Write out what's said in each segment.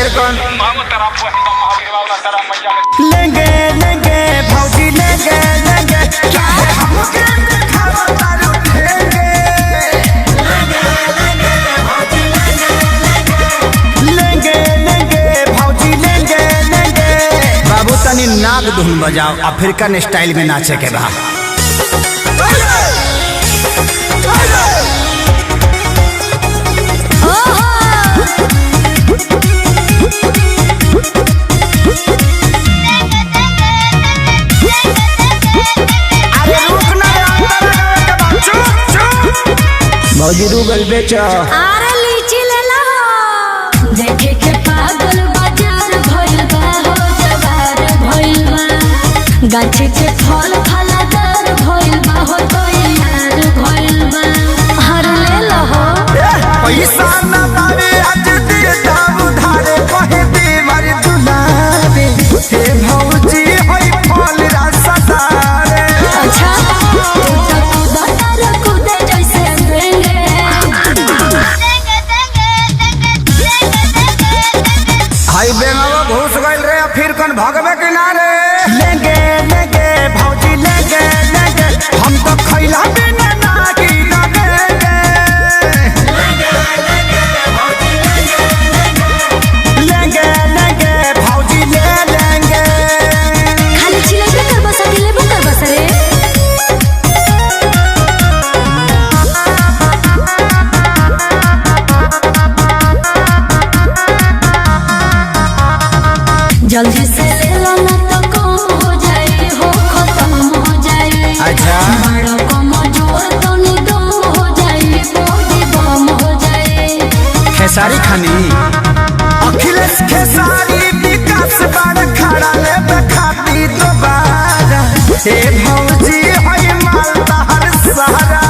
फिर कौन लेंगे लेंगे भौजी लेंगे लेंगे चाहे हमके दिखावा तारू लेंगे लेंगे लेंगे भौजी लेंगे लेंगे। बाबू तनी नाग धुन बजाओ, अफ्रीकन स्टाइल में नाचे के बा। भौजी रूगल बेचो आरे लीची ले लो देखे के पागल बाजार भइल बा हो जवार भइल बा गाछे के फल फलादार भइल बा हो तो यार भइल बा हर ले लो हो पैसा न बारे आज दे दाम उधारे कहे दे मार दुलारे हे भौजी होई फल रसदारे। अच्छा तू तो कूदे जैसे देंगे हाई बेंगावा घुस गइल रे फिर कौन भगवे किनारे लेंगे लेंगे भौजी लेंगे लेंगे हम तो खैला बिना ना की लगेंगे लेंगे लेंगे भौजी ले लेंगे। खाली चिल्ला कर बसा दिले कर बसा रे जल्दी से ले लो ना तो कम हो जाए हो खत्म हो जाए। अच्छा बड़ों को मजोर तो निदम हो जाए बॉडी बम हो जाए। खेसारी खानी अखिलेश खेसारी विकास बार खड़ा ले बखाती दोबारा हे भौजी होई मालदा हर सहारा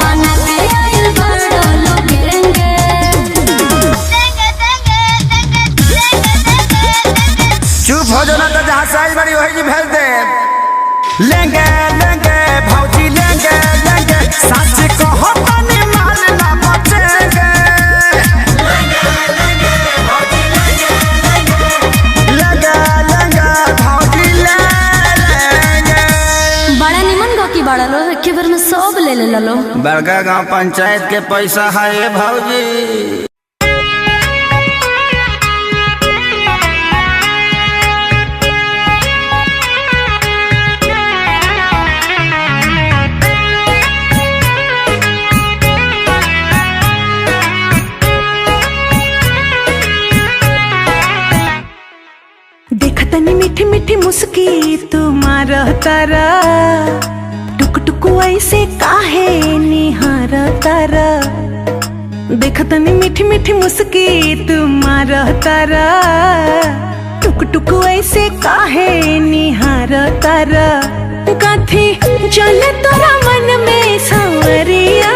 बना के आइल बड़ा लोगेंगे चुप हो जाना तो जहाँ साइज बड़ी वही जी भेज दे लेंगे लेंगे भौजी लेंगे लेंगे सच कहो तनी माल ना बचेंगे लेंगे लेंगे भौजी ले लेंगे। बड़ा निमन गो की बड़ा लो एक बार में सब ले ले लो। बड़का गांव पंचायत के पैसा है भौजी। देखतनी मीठी मीठी मुस्की तुम्हारा तारा टुक टुक ऐसे काहे निहार तारा देखतनी मीठी मीठी मुस्की तुम्हारा तारा टुक टुक ऐसे काहे निहार तारा कथी चले तोरा मन में सांवरिया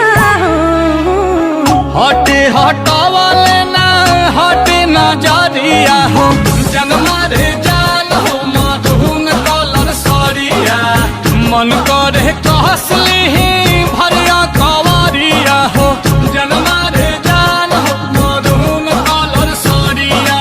हटे हटावाले ना हटे नजरिया हो जनमारे जान हो माधुन कलर सरिया मन करे कहसली भरिया कवरिया हो जनमारे जान हो माधुन कलर सरिया।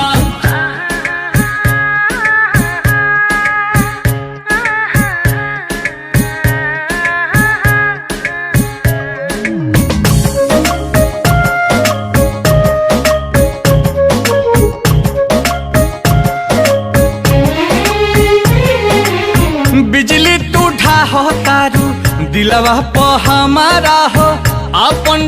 बिजली टूठा हो तारू दिलवा प हमारा हो अपन